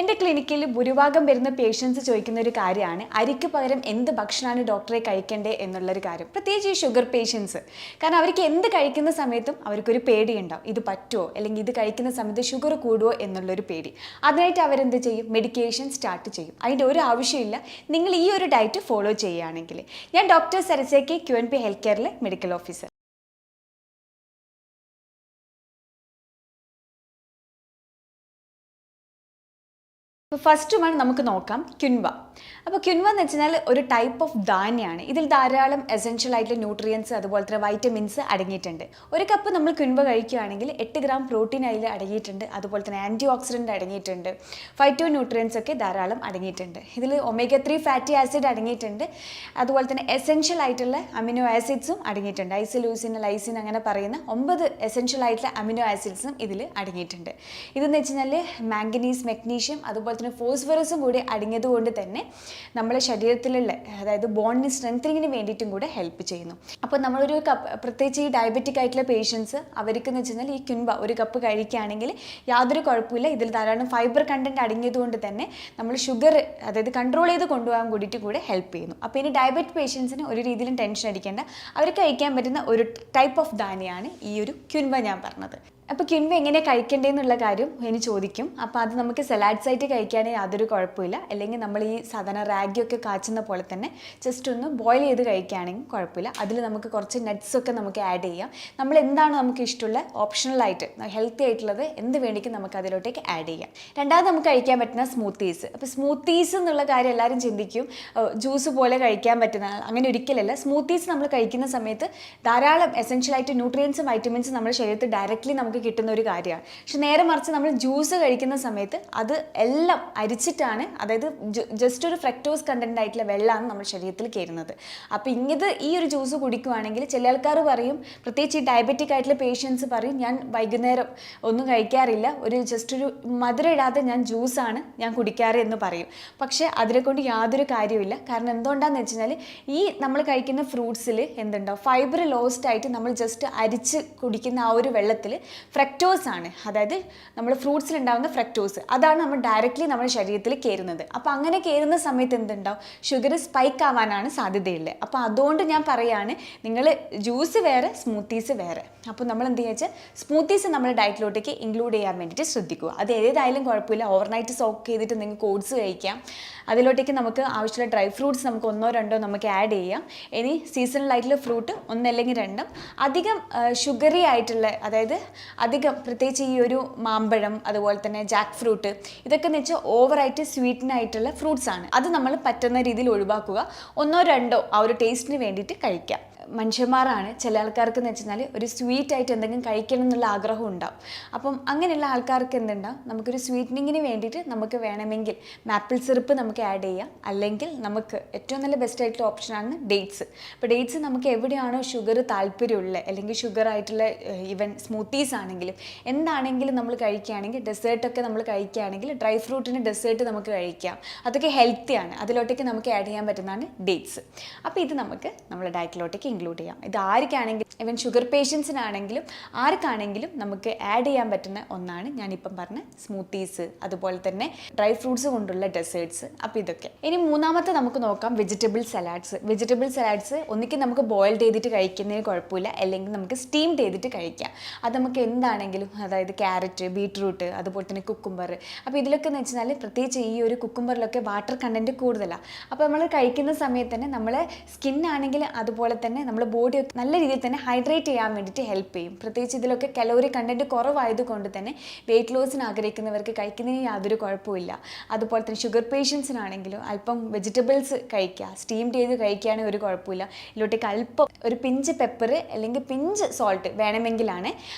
എൻ്റെ ക്ലിനിക്കിൽ ഭൂരിഭാഗം വരുന്ന പേഷ്യൻസ് ചോദിക്കുന്ന ഒരു കാര്യമാണ് അരിക്ക് പകരം എന്ത് ഭക്ഷണമാണ് ഡോക്ടറെ കഴിക്കേണ്ടത് എന്നുള്ളൊരു കാര്യം. പ്രത്യേകിച്ച് ഈ ഷുഗർ പേഷ്യൻസ്. കാരണം അവർക്ക് എന്ത് കഴിക്കുന്ന സമയത്തും അവർക്കൊരു പേടിയുണ്ടാവും, ഇത് പറ്റുമോ അല്ലെങ്കിൽ ഇത് കഴിക്കുന്ന സമയത്ത് ഷുഗർ കൂടുമോ എന്നുള്ളൊരു പേടി. അതിനായിട്ട് അവരെന്ത് ചെയ്യും? മെഡിക്കേഷൻ സ്റ്റാർട്ട് ചെയ്യും. അതിൻ്റെ ഒരു ആവശ്യമില്ല നിങ്ങൾ ഈ ഒരു ഡയറ്റ് ഫോളോ ചെയ്യുകയാണെങ്കിൽ. ഞാൻ ഡോക്ടർ സരസേക്കി QNP ഹെൽത്ത് കെയറിലെ മെഡിക്കൽ ഓഫീസർ. ഫസ്റ്റ് വൺ നമുക്ക് നോക്കാം ക്വിൻവ. അപ്പോൾ ക്വിൻവ എന്ന് വെച്ചാൽ ഒരു ടൈപ്പ് ഓഫ് ധാന്യമാണ്. ഇതിൽ ധാരാളം എസെൻഷ്യൽ ആയിട്ടുള്ള ന്യൂട്രിയൻസ് അതുപോലെ തന്നെ വൈറ്റമിൻസ് അടങ്ങിയിട്ടുണ്ട്. ഒരു കപ്പ് നമ്മൾ ക്വിൻവ കഴിക്കുകയാണെങ്കിൽ 8 ഗ്രാം പ്രോട്ടീൻ അതിൽ അടങ്ങിയിട്ടുണ്ട്. അതുപോലെ തന്നെ ആൻറ്റി ഓക്സിഡൻറ്റ് അടങ്ങിയിട്ടുണ്ട്. ഫൈറ്റോ ന്യൂട്രിയൻസ് ഒക്കെ ധാരാളം അടങ്ങിയിട്ടുണ്ട്. ഇതിൽ omega-3 ഫാറ്റി ആസിഡ് അടങ്ങിയിട്ടുണ്ട്. അതുപോലെ തന്നെ എസെൻഷ്യൽ ആയിട്ടുള്ള അമിനോ ആസിഡ്സും അടങ്ങിയിട്ടുണ്ട്. ഐസോലൂസിൻ, ലൈസിൻ അങ്ങനെ പറയുന്ന 9 എസെൻഷ്യൽ ആയിട്ടുള്ള അമിനോ ആസിഡ്സും ഇതിൽ അടങ്ങിയിട്ടുണ്ട്. ഇതെന്ന് വെച്ച് കഴിഞ്ഞാൽ മാംഗനീസ്, മെഗ്നീഷ്യം അതുപോലെ തന്നെ ഫോസ്ഫറസും കൂടി അടങ്ങിയതുകൊണ്ട് തന്നെ നമ്മുടെ ശരീരത്തിലുള്ള അതായത് ബോണിന് സ്ട്രെങ്തനിങ്ങിന് വേണ്ടിയിട്ടും കൂടെ ഹെൽപ്പ് ചെയ്യുന്നു. അപ്പോൾ നമ്മളൊരു കപ്പ്, പ്രത്യേകിച്ച് ഈ ഡയബറ്റിക് ആയിട്ടുള്ള പേഷ്യൻസ് അവർക്ക് എന്ന് വെച്ച് കഴിഞ്ഞാൽ ഈ ക്വിൻവ ഒരു കപ്പ് കഴിക്കുകയാണെങ്കിൽ യാതൊരു കുഴപ്പമില്ല. ഇതിൽ ധാരാളം ഫൈബർ കണ്ടന്റ് അടങ്ങിയതുകൊണ്ട് തന്നെ നമ്മൾ ഷുഗർ അതായത് കൺട്രോൾ ചെയ്ത് കൊണ്ടുപോകാൻ കൂടിയിട്ട് കൂടെ ഹെൽപ്പ് ചെയ്യുന്നു. അപ്പോൾ ഇനി ഡയബറ്റിക് പേഷ്യൻസിന് ഒരു രീതിയിലും ടെൻഷൻ അടിക്കേണ്ട, അവർക്ക് കഴിക്കാൻ പറ്റുന്ന ഒരു ടൈപ്പ് ഓഫ് ധാന്യമാണ് ഈ ഒരു ക്വിൻവ ഞാൻ പറഞ്ഞത്. അപ്പോൾ ക്വിൻവ എങ്ങനെ കഴിക്കേണ്ടതെന്നുള്ള കാര്യം ഇനി ചോദിക്കും. അപ്പോൾ അത് നമുക്ക് സലാഡ്സ് ആയിട്ട് കഴിക്കുകയാണെങ്കിൽ യാതൊരു കുഴപ്പമില്ല. അല്ലെങ്കിൽ നമ്മൾ ഈ സാധാരണ റാഗിയൊക്കെ കാച്ചുന്ന പോലെ തന്നെ ജസ്റ്റ് ഒന്ന് ബോയിൽ ചെയ്ത് കഴിക്കുകയാണെങ്കിൽ കുഴപ്പമില്ല. അതിൽ നമുക്ക് കുറച്ച് നട്ട്സൊക്കെ നമുക്ക് ആഡ് ചെയ്യാം. നമ്മൾ എന്താണ് നമുക്ക് ഇഷ്ടമുള്ള ഓപ്ഷണലായിട്ട് ഹെൽത്തി ആയിട്ടുള്ളത് എന്ത് വേണ്ടിക്കും നമുക്ക് അതിലോട്ടേക്ക് ആഡ് ചെയ്യാം. രണ്ടാമത് നമുക്ക് കഴിക്കാൻ പറ്റുന്ന സ്മൂത്തീസ്. അപ്പോൾ സ്മൂത്തീസ് എന്നുള്ള കാര്യം എല്ലാവരും ചിന്തിക്കും ജ്യൂസ് പോലെ കഴിക്കാൻ പറ്റുന്ന, അങ്ങനെ ഒരിക്കലല്ല. സ്മൂത്തീസ് നമ്മൾ കഴിക്കുന്ന സമയത്ത് ധാരാളം എസെൻഷ്യൽ ആയിട്ട് ന്യൂട്രിയൻസും വൈറ്റമിൻസും നമ്മുടെ ശരീരത്തിൽ ഡയറക്റ്റ്ലി നമുക്ക് കിട്ടുന്ന ഒരു കാര്യമാണ്. പക്ഷെ നേരെ മറിച്ച് നമ്മൾ ജ്യൂസ് കഴിക്കുന്ന സമയത്ത് അത് എല്ലാം അരിച്ചിട്ടാണ്, അതായത് ജസ്റ്റ് ഒരു ഫ്രക്ടോസ് കണ്ടന്റ് ആയിട്ടുള്ള വെള്ളമാണ് നമ്മുടെ ശരീരത്തിൽ കയറുന്നത്. അപ്പോൾ ഈ ഒരു ജ്യൂസ് കുടിക്കുകയാണെങ്കിൽ ചില ആൾക്കാർ പറയും, പ്രത്യേകിച്ച് ഈ ഡയബറ്റിക് ആയിട്ടുള്ള പേഷ്യൻസ് പറയും, ഞാൻ വൈകുന്നേരം ഒന്നും കഴിക്കാറില്ല, ജസ്റ്റ് ഒരു മധുരം ഇടാതെ ഞാൻ ജ്യൂസാണ് ഞാൻ കുടിക്കാറ് എന്ന് പറയും. പക്ഷേ അതിനെ കൊണ്ട് യാതൊരു കാര്യമില്ല. കാരണം എന്തുകൊണ്ടാണെന്ന് വെച്ച് കഴിഞ്ഞാൽ ഈ നമ്മൾ കഴിക്കുന്ന ഫ്രൂട്ട്സിൽ എന്തുണ്ടാവും, ഫൈബർ ലോസ്റ്റ് ആയിട്ട് നമ്മൾ ജസ്റ്റ് അരിച്ച് കുടിക്കുന്ന ആ ഒരു വെള്ളത്തിൽ ഫ്രക്ടോസ് ആണ്, അതായത് നമ്മൾ ഫ്രൂട്ട്സിൽ ഉണ്ടാകുന്ന ഫ്രക്ടോസ്, അതാണ് നമ്മൾ ഡയറക്റ്റ്ലി നമ്മുടെ ശരീരത്തിൽ കയറുന്നത്. അപ്പോൾ അങ്ങനെ കയറുന്ന സമയത്ത് എന്തുണ്ടാവും, ഷുഗർ സ്പൈക്ക് ആവാനാണ് സാധ്യതയുള്ളത്. അപ്പോൾ അതുകൊണ്ട് ഞാൻ പറയുകയാണ്, നിങ്ങൾ ജ്യൂസ് വേറെ സ്മൂത്തീസ് വേറെ. അപ്പോൾ നമ്മൾ എന്ത് വെച്ചാൽ സ്മൂത്തീസ് നമ്മുടെ ഡയറ്റിലോട്ടേക്ക് ഇൻക്ലൂഡ് ചെയ്യാൻ വേണ്ടിയിട്ട് ശ്രദ്ധിക്കുക. അത് ഏതായാലും കുഴപ്പമില്ല. ഓവർനൈറ്റ് സോക്ക് ചെയ്തിട്ട് നിങ്ങൾക്ക് ഓട്സ് കഴിക്കാം. അതിലോട്ടേക്ക് നമുക്ക് ആവശ്യമുള്ള ഡ്രൈ ഫ്രൂട്ട്സ് നമുക്ക് 1-2 നമുക്ക് ആഡ് ചെയ്യാം. ഇനി സീസണലായിട്ടുള്ള ഫ്രൂട്ട് 1 അല്ലെങ്കിൽ 2. അധികം ഷുഗറി ആയിട്ടുള്ള, അതായത് അധികം പ്രത്യേകിച്ച് ഈ ഒരു മാമ്പഴം അതുപോലെ തന്നെ ജാക്ക് ഫ്രൂട്ട്, ഇതൊക്കെ എന്ന് വെച്ചാൽ ഓവറായിട്ട് സ്വീറ്റനായിട്ടുള്ള ഫ്രൂട്ട്സ് ആണ്. അത് നമ്മൾ പറ്റുന്ന രീതിയിൽ ഒഴിവാക്കുക. 1-2 ആ ഒരു ടേസ്റ്റിന് വേണ്ടിയിട്ട് കഴിക്കാം. മനുഷ്യന്മാരാണ്, ചില ആൾക്കാർക്ക് എന്ന് വെച്ചാൽ ഒരു സ്വീറ്റായിട്ട് എന്തെങ്കിലും കഴിക്കണം എന്നുള്ള ആഗ്രഹം ഉണ്ടാവും. അപ്പം അങ്ങനെയുള്ള ആൾക്കാർക്ക് എന്തുണ്ടാവും, നമുക്കൊരു സ്വീറ്റനിങ്ങിന് വേണ്ടിയിട്ട് നമുക്ക് വേണമെങ്കിൽ മാപ്പിൾ സിറപ്പ് നമുക്ക് ആഡ് ചെയ്യാം. അല്ലെങ്കിൽ നമുക്ക് ഏറ്റവും നല്ല ബെസ്റ്റ് ആയിട്ടുള്ള ഓപ്ഷനാണ് ഡേറ്റ്സ്. അപ്പോൾ ഡേറ്റ്സ് നമുക്ക് എവിടെയാണോ ഷുഗർ താല്പര്യമുള്ളത്, അല്ലെങ്കിൽ ഷുഗർ ആയിട്ടുള്ള ഈവൻ സ്മൂത്തീസ് ആണെങ്കിലും എന്താണെങ്കിലും നമ്മൾ കഴിക്കുകയാണെങ്കിൽ, ഡെസേർട്ടൊക്കെ നമ്മൾ കഴിക്കുകയാണെങ്കിൽ ഡ്രൈ ഫ്രൂട്ടിന് ഡെസേർട്ട് നമുക്ക് കഴിക്കാം. അതൊക്കെ ഹെൽത്തിയാണ്. അതിലോട്ടേക്ക് നമുക്ക് ആഡ് ചെയ്യാൻ പറ്റുന്നതാണ് ഡേറ്റ്സ്. അപ്പോൾ ഇത് നമുക്ക് നമ്മുടെ ഡയറ്റിലോട്ടേക്ക് ഇൻക്ലൂഡ് ചെയ്യാം. ഇത് ആർക്കാണെങ്കിലും, ഈവൻ ഷുഗർ പേഷ്യൻസിനാണെങ്കിലും ആർക്കാണെങ്കിലും നമുക്ക് ആഡ് ചെയ്യാൻ പറ്റുന്ന ഒന്നാണ് ഞാനിപ്പം പറഞ്ഞ സ്മൂത്തീസ്, അതുപോലെ തന്നെ ഡ്രൈ ഫ്രൂട്ട്സ് കൊണ്ടുള്ള ഡെസേർട്ട്സ്. അപ്പോൾ ഇതൊക്കെ. ഇനി മൂന്നാമത്തെ നമുക്ക് നോക്കാം വെജിറ്റബിൾ സലാഡ്സ്. വെജിറ്റബിൾ സലാഡ്സ് ഒന്നിക്കും നമുക്ക് ബോയിൽ ചെയ്തിട്ട് കഴിക്കുന്നതിന് കുഴപ്പമില്ല, അല്ലെങ്കിൽ നമുക്ക് സ്റ്റീം ചെയ്തിട്ട് കഴിക്കാം. അത് നമുക്ക് എന്താണെങ്കിലും, അതായത് ക്യാരറ്റ്, ബീട്രൂട്ട്, അതുപോലെ തന്നെ കുക്കുംബർ. അപ്പോൾ ഇതിലൊക്കെ എന്ന് വെച്ചാൽ പ്രത്യേകിച്ച് ഈ ഒരു കുക്കുംബറിലൊക്കെ വാട്ടർ കണ്ടൻറ്റ് കൂടുതലാണ്. അപ്പോൾ നമ്മൾ കഴിക്കുന്ന സമയത്ത് തന്നെ നമ്മളെ സ്കിന്നാണെങ്കിൽ അതുപോലെ തന്നെ നമ്മുടെ ബോഡി നല്ല രീതിയിൽ തന്നെ ഹൈഡ്രേറ്റ് ചെയ്യാൻ വേണ്ടിയിട്ട് ഹെൽപ്പ് ചെയ്യും. പ്രത്യേകിച്ച് ഇതിലൊക്കെ കലോറി കണ്ടൻറ്റ് കുറവായതുകൊണ്ട് തന്നെ വെയിറ്റ് ലോസിന് ആഗ്രഹിക്കുന്നവർക്ക് കഴിക്കുന്നതിന് യാതൊരു കുഴപ്പമില്ല. അതുപോലെ തന്നെ ഷുഗർ പേഷ്യൻസിനാണെങ്കിലും അല്പം വെജിറ്റബിൾസ് കഴിക്കുക, സ്റ്റീം ചെയ്ത് കഴിക്കുകയാണെങ്കിൽ ഒരു കുഴപ്പമില്ല. ഇതിലോട്ടേക്ക് അല്പം ഒരു പിഞ്ച് പെപ്പർ അല്ലെങ്കിൽ പിഞ്ച് സോൾട്ട് വേണമെങ്കിലാണ്,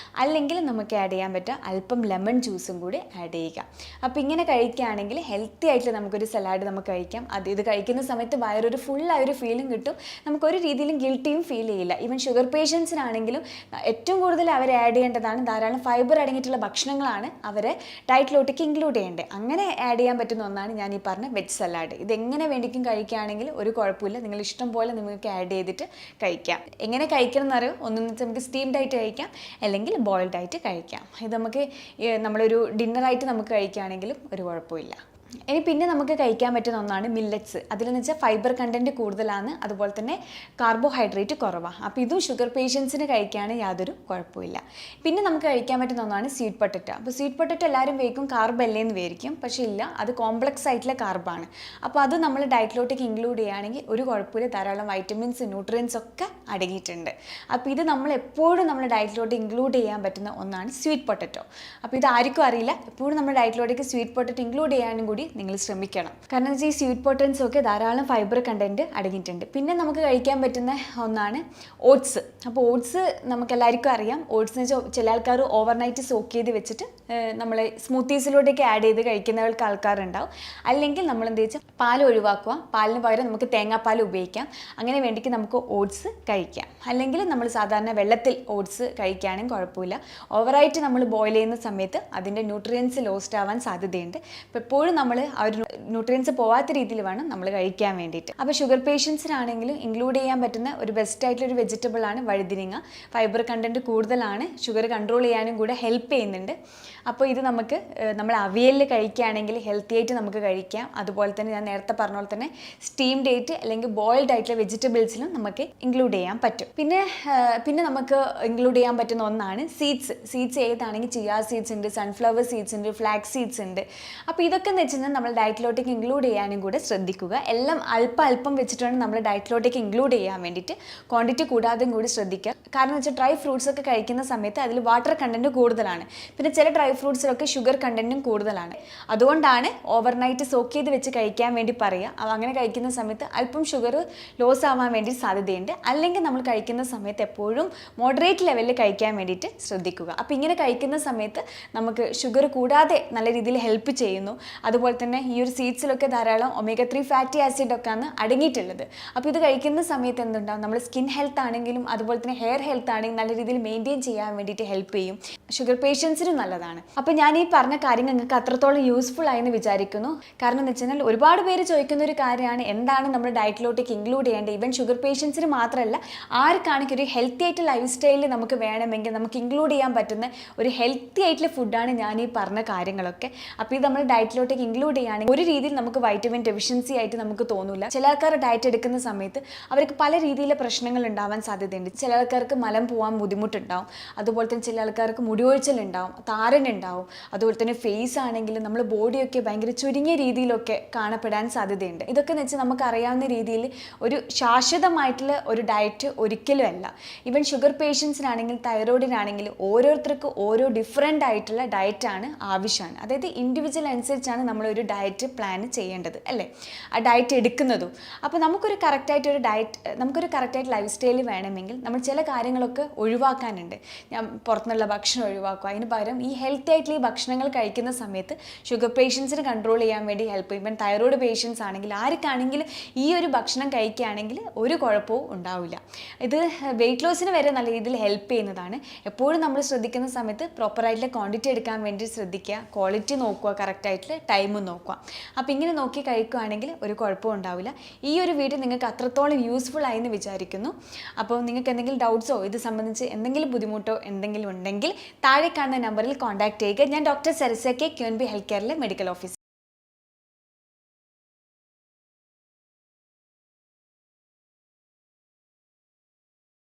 അല്ലെങ്കിൽ നമുക്ക് ആഡ് ചെയ്യാൻ പറ്റുക അല്പം ലെമൺ ജ്യൂസും കൂടി ആഡ് ചെയ്യുക. അപ്പോൾ ഇങ്ങനെ കഴിക്കുകയാണെങ്കിൽ ഹെൽത്തി ആയിട്ട് നമുക്കൊരു സലാഡ് നമുക്ക് കഴിക്കാം. ഇത് കഴിക്കുന്ന സമയത്ത് വയറൊരു ഫുള്ളായൊരു ഫീലും കിട്ടും. നമുക്കൊരു രീതിയിലും ഗിൽറ്റി ക്രേവിങ് ഫീൽ ചെയ്യില്ല. ഈവൻ ഷുഗർ പേഷ്യൻസിനാണെങ്കിലും ഏറ്റവും കൂടുതൽ അവർ ആഡ് ചെയ്യേണ്ടതാണ് ധാരാളം ഫൈബർ അടങ്ങിയിട്ടുള്ള ഭക്ഷണങ്ങളാണ് അവരെ ഡയറ്റിലോട്ടേക്ക് ഇൻക്ലൂഡ് ചെയ്യേണ്ടത്. അങ്ങനെ ആഡ് ചെയ്യാൻ പറ്റുന്ന ഒന്നാണ് ഞാൻ ഈ പറഞ്ഞ വെജ് സലാഡ്. ഇതെങ്ങനെ വേണ്ടിക്കും കഴിക്കുകയാണെങ്കിൽ ഒരു കുഴപ്പമില്ല, നിങ്ങൾ ഇഷ്ടം പോലെ നിങ്ങൾക്ക് ആഡ് ചെയ്തിട്ട് കഴിക്കാം. എങ്ങനെ കഴിക്കണം എന്നറിയോ? ഒന്നെന്ന് വെച്ചാൽ നമുക്ക് സ്റ്റീംഡ് ആയിട്ട് കഴിക്കാം, അല്ലെങ്കിൽ ബോയിൽഡ് ആയിട്ട് കഴിക്കാം. ഇത് നമുക്ക് നമ്മളൊരു ഡിന്നറായിട്ട് നമുക്ക് കഴിക്കുകയാണെങ്കിലും ഒരു കുഴപ്പമില്ല. ഇനി പിന്നെ നമുക്ക് കഴിക്കാൻ പറ്റുന്ന ഒന്നാണ് മില്ലറ്റ്സ്. അതിലെന്ന് വെച്ചാൽ ഫൈബർ കണ്ടൻറ്റ് കൂടുതലാണ്, അതുപോലെ തന്നെ കാർബോഹൈഡ്രേറ്റ് കുറവാണ്. അപ്പോൾ ഇതും ഷുഗർ പേഷ്യൻസിന് കഴിക്കുകയാണെങ്കിൽ യാതൊരു കുഴപ്പമില്ല. പിന്നെ നമുക്ക് കഴിക്കാൻ പറ്റുന്ന ഒന്നാണ് സ്വീറ്റ് പൊട്ടറ്റോ. അപ്പോൾ സ്വീറ്റ് പൊട്ടറ്റോ എല്ലാവരും വേക്കും കാർബ് അല്ലേന്ന് വിചാരിക്കും, പക്ഷേ ഇല്ല, അത് കോംപ്ലക്സ് ആയിട്ടുള്ള കാർബാണ്. അപ്പോൾ അത് നമ്മൾ ഡയറ്റിലോട്ടേക്ക് ഇൻക്ലൂഡ് ചെയ്യുകയാണെങ്കിൽ ഒരു കുഴപ്പമില്ല, ധാരാളം വൈറ്റമിൻസ് ന്യൂട്രിയൻസ് ഒക്കെ അടങ്ങിയിട്ടുണ്ട്. അപ്പോൾ ഇത് നമ്മൾ എപ്പോഴും നമ്മുടെ ഡയറ്റിലോട്ട് ഇൻക്ലൂഡ് ചെയ്യാൻ പറ്റുന്ന ഒന്നാണ് സ്വീറ്റ് പൊട്ടറ്റോ. അപ്പോൾ ഇത് ആർക്കും അറിയില്ല, എപ്പോഴും നമ്മുടെ ഡയറ്റിലോട്ടേക്ക് സ്വീറ്റ് പൊട്ടറ്റോ ഇൻക്ലൂഡ് ചെയ്യാനും കൂടി നിങ്ങൾ ശ്രമിക്കണം. കാരണം ഈ സ്വീറ്റ് പൊട്ടൻസ് ഒക്കെ ധാരാളം ഫൈബർ കണ്ടന്റ് അടങ്ങിയിട്ടുണ്ട്. പിന്നെ നമുക്ക് കഴിക്കാൻ പറ്റുന്ന ഒന്നാണ് ഓട്സ്. അപ്പോൾ ഓട്സ് നമുക്ക് എല്ലാവർക്കും അറിയാം. ഓട്സ് എന്ന് വെച്ചാൽ ചില ആൾക്കാർ ഓവർനൈറ്റ് സോക്ക് ചെയ്ത് വെച്ചിട്ട് നമ്മൾ സ്മൂത്തീസിലോട്ടേക്ക് ആഡ് ചെയ്ത് കഴിക്കുന്നവർക്ക് ആൾക്കാരുണ്ടാവും. അല്ലെങ്കിൽ നമ്മൾ എന്ത് വെച്ചാൽ പാൽ ഒഴിവാക്കുക, പാലിന് പകരം നമുക്ക് തേങ്ങാപ്പാൽ ഉപയോഗിക്കാം. അങ്ങനെ വേണ്ടിക്ക് നമുക്ക് ഓട്സ് കഴിക്കാം. അല്ലെങ്കിൽ നമ്മൾ സാധാരണ വെള്ളത്തിൽ ഓട്സ് കഴിക്കുകയാണെങ്കിൽ കുഴപ്പമില്ല. ഓവറായിട്ട് നമ്മൾ ബോയിൽ ചെയ്യുന്ന സമയത്ത് അതിൻ്റെ ന്യൂട്രിയൻസ് ലോസ്റ്റ് ആവാൻ സാധ്യതയുണ്ട്. അപ്പോൾ എപ്പോഴും നമ്മൾ ആ ഒരു ന്യൂട്രിയൻസ് പോവാത്ത രീതിയിൽ വേണം നമ്മൾ കഴിക്കാൻ വേണ്ടിയിട്ട്. അപ്പോൾ ഷുഗർ പേഷ്യൻസിനാണെങ്കിലും ഇൻക്ലൂഡ് ചെയ്യാൻ പറ്റുന്ന ഒരു ബെസ്റ്റ് ആയിട്ടുള്ളൊരു വെജിറ്റബിൾ ആണ് വഴുതിരിങ്ങ. ഫൈബർ കണ്ടൻറ്റ് കൂടുതലാണ്, ഷുഗർ കൺട്രോൾ ചെയ്യാനും കൂടെ ഹെൽപ്പ് ചെയ്യുന്നുണ്ട്. അപ്പോൾ ഇത് നമുക്ക് നമ്മൾ അവിയലിൽ കഴിക്കുകയാണെങ്കിൽ ഹെൽത്തി ആയിട്ട് നമുക്ക് കഴിക്കാം. അതുപോലെ തന്നെ ഞാൻ നേരത്തെ പറഞ്ഞ പോലെ തന്നെ സ്റ്റീംഡ് ആയിട്ട് അല്ലെങ്കിൽ ബോയിൽഡ് ആയിട്ടുള്ള വെജിറ്റബിൾസിലും നമുക്ക് ഇൻക്ലൂഡ് ചെയ്യാൻ പറ്റും. പിന്നെ നമുക്ക് ഇൻക്ലൂഡ് ചെയ്യാൻ പറ്റുന്ന ഒന്നാണ് സീഡ്സ് ഏതാണെങ്കിൽ ചിയാ സീഡ്സ് ഉണ്ട്, സൺഫ്ലവർ സീഡ്സ് ഉണ്ട്, ഫ്ലാക്സ് സീഡ്സ് ഉണ്ട്. അപ്പോൾ ഇതൊക്കെ എന്ന് വെച്ചാൽ നമ്മൾ ഡയറ്റിലോട്ടേക്ക് ഇൻക്ലൂഡ് ചെയ്യാനും കൂടെ ശ്രദ്ധിക്കുക. എല്ലാം അല്പം വെച്ചിട്ടാണ് നമ്മൾ ഡയറ്റിലോട്ടേക്ക് ഇൻക്ലൂഡ് ചെയ്യാൻ വേണ്ടിയിട്ട്. ക്വാണ്ടിറ്റി കൂടാതെയും കൂടി ശ്രദ്ധിക്കുക. കാരണം എന്ന് വെച്ചാൽ ഡ്രൈ ഫ്രൂട്ട്സ് ഒക്കെ കഴിക്കുന്ന സമയത്ത് അതിൽ വാട്ടർ കണ്ടൻറ്റ് കൂടുതലാണ്. പിന്നെ ചില ഡ്രൈ ഫ്രൂട്ട്സിലൊക്കെ ഷുഗർ കണ്ടൻറ്റും കൂടുതലാണ്. അതുകൊണ്ടാണ് ഓവർനൈറ്റ് സോക്ക് ചെയ്ത് വെച്ച് കഴിക്കാൻ വേണ്ടി പറയുക. അങ്ങനെ കഴിക്കുന്ന സമയത്ത് അല്പം ഷുഗർ ലോസ് ആവാൻ വേണ്ടി സാധ്യതയുണ്ട്. അല്ലെങ്കിൽ നമ്മൾ കഴിക്കുന്ന സമയത്ത് എപ്പോഴും മോഡറേറ്റ് ലെവലിൽ കഴിക്കാൻ വേണ്ടിയിട്ട് ശ്രദ്ധിക്കുക. അപ്പോൾ ഇങ്ങനെ കഴിക്കുന്ന സമയത്ത് നമുക്ക് ഷുഗർ കൂടാതെ നല്ല രീതിയിൽ ഹെൽപ്പ് ചെയ്യുന്നു. അതുപോലെ തന്നെ ഈ ഒരു സീഡ്സിലൊക്കെ ധാരാളം omega-3 ഫാറ്റി ആസിഡൊക്കെയാണ് അടങ്ങിയിട്ടുള്ളത്. അപ്പോൾ ഇത് കഴിക്കുന്ന സമയത്ത് എന്തുണ്ടാവും, നമ്മൾ സ്കിൻ ഹെൽത്ത് ആണെങ്കിലും അതുപോലെ തന്നെ ഹെയർ ഹെൽത്ത് ആണെങ്കിലും നല്ല രീതിയിൽ മെയിൻറ്റെയിൻ ചെയ്യാൻ വേണ്ടിയിട്ട് ഹെൽപ്പ് ചെയ്യും. ഷുഗർ പേഷ്യൻസിനും നല്ലതാണ്. അപ്പോൾ ഞാൻ ഈ പറഞ്ഞ കാര്യങ്ങൾ നിങ്ങൾക്ക് അത്രത്തോളം യൂസ്ഫുൾ ആയെന്ന് വിചാരിക്കുന്നു. കാരണം എന്ന് വെച്ചാൽ ഒരുപാട് പേര് ചോദിക്കുന്ന ഒരു കാര്യമാണ്, എന്താണ് നമ്മുടെ ഡയറ്റിലോട്ടേക്ക് ഇൻക്ലൂഡ് ചെയ്യേണ്ടത്. ഈവൻ ഷുഗർ പേഷ്യൻസിന് മാത്രമല്ല, ആർക്കാണെങ്കിൽ ഒരു ഹെൽത്തി ആയിട്ട് ലൈഫ് സ്റ്റൈലിൽ നമുക്ക് വേണമെങ്കിൽ നമുക്ക് ഇൻക്ലൂഡ് ചെയ്യാൻ പറ്റുന്ന ഒരു ഹെൽത്തി ആയിട്ടുള്ള ഫുഡാണ് ഞാൻ ഈ പറഞ്ഞ കാര്യങ്ങളൊക്കെ. അപ്പോൾ ഇത് നമ്മൾ ഡയറ്റിലോട്ടേക്ക് ഇൻക്ലൂഡ് ചെയ്യുകയാണെങ്കിൽ ഒരു രീതിയിൽ നമുക്ക് വൈറ്റമിൻ ഡെഫിഷ്യൻസി ആയിട്ട് നമുക്ക് തോന്നില്ല. ചില ആൾക്കാർ ഡയറ്റ് എടുക്കുന്ന സമയത്ത് അവർക്ക് പല രീതിയിലെ പ്രശ്നങ്ങൾ ഉണ്ടാവാൻ സാധ്യതയുണ്ട്. ചില ആൾക്കാർക്ക് മലം പോകാൻ ബുദ്ധിമുട്ടുണ്ടാവും, അതുപോലെ തന്നെ ചില ആൾക്കാർക്ക് മുടിയൊഴിച്ചിലുണ്ടാവും, താരനുണ്ടാവും, അതുപോലെ തന്നെ ഫേസ് ആണെങ്കിലും നമ്മൾ ബോഡിയൊക്കെ ഭയങ്കര ചുരുങ്ങിയ രീതിയിലൊക്കെ കാണപ്പെടാൻ സാധ്യതയുണ്ട്. ഇതൊക്കെ എന്ന് വെച്ചാൽ നമുക്ക് അറിയാവുന്ന രീതിയിൽ ഒരു ശാശ്വതമായിട്ടുള്ള ഒരു ഡയറ്റ് ഒരിക്കലും അല്ല. ഈവൻ ഷുഗർ പേഷ്യൻസിനാണെങ്കിൽ തൈറോയിഡിനാണെങ്കിലും ഓരോരുത്തർക്കും ഓരോ ഡിഫറെൻ്റ് ആയിട്ടുള്ള ഡയറ്റാണ് ആവശ്യമാണ്. അതായത് ഇൻഡിവിജ്വൽ അനുസരിച്ചാണ് നമ്മളൊരു ഡയറ്റ് പ്ലാൻ ചെയ്യേണ്ടത്, അല്ലേ, ആ ഡയറ്റ് എടുക്കുന്നതും. അപ്പോൾ നമുക്കൊരു കറക്റ്റായിട്ട് ലൈഫ് സ്റ്റൈൽ വേണമെങ്കിൽ നമ്മൾ ചില കാര്യങ്ങളൊക്കെ ഒഴിവാക്കാനുണ്ട്. ഞാൻ പുറത്തുനിന്നുള്ള ഭക്ഷണം ഒഴിവാക്കുക, അതിന് പകരം ഈ ഹെൽത്തി ആയിട്ടുള്ള ഈ ഭക്ഷണങ്ങൾ കഴിക്കുന്ന സമയത്ത് ഷുഗർ പേഷ്യൻസിന് കൺട്രോൾ ചെയ്യാൻ വേണ്ടി ഹെൽപ്പ് ചെയ്യും. ഇപ്പം തൈറോയ്ഡ് പേഷ്യൻസ് ആണെങ്കിൽ ആർക്കാണെങ്കിലും ഈ ഒരു ഭക്ഷണം കഴിക്കുകയാണെങ്കിൽ ഒരു കുഴപ്പവും ഉണ്ടാവില്ല. ഇത് വെയിറ്റ് ലോസിന് വരെ നല്ല രീതിയിൽ ഹെൽപ്പ് ചെയ്യുന്നതാണ്. എപ്പോഴും നമ്മൾ ശ്രദ്ധിക്കുന്ന സമയത്ത് പ്രോപ്പറായിട്ടുള്ള ക്വാണ്ടിറ്റി എടുക്കാൻ വേണ്ടി ശ്രദ്ധിക്കുക, ക്വാളിറ്റി നോക്കുക, കറക്റ്റായിട്ടുള്ള ടൈമും നോക്കുക. അപ്പോൾ ഇങ്ങനെ നോക്കി കഴിക്കുകയാണെങ്കിൽ ഒരു കുഴപ്പവും ഉണ്ടാവില്ല. ഈ ഒരു വീഡിയോ നിങ്ങൾക്ക് അത്രത്തോളം യൂസ്ഫുൾ ആയെന്ന് വിചാരിക്കുന്നു. അപ്പോൾ നിങ്ങൾക്ക് എന്തെങ്കിലും ഡൗട്ട്സോ ഇത് സംബന്ധിച്ച് എന്തെങ്കിലും ബുദ്ധിമുട്ടോ എന്തെങ്കിലും ഉണ്ടെങ്കിൽ താഴെ കാണുന്ന നമ്പറിൽ കോൺടാക്ട് ചെയ്യുക. ഞാൻ ഡോക്ടർ സരസ്യ കെ, QNB ഹെൽത്ത് കെയറിലെ മെഡിക്കൽ ഓഫീസർ.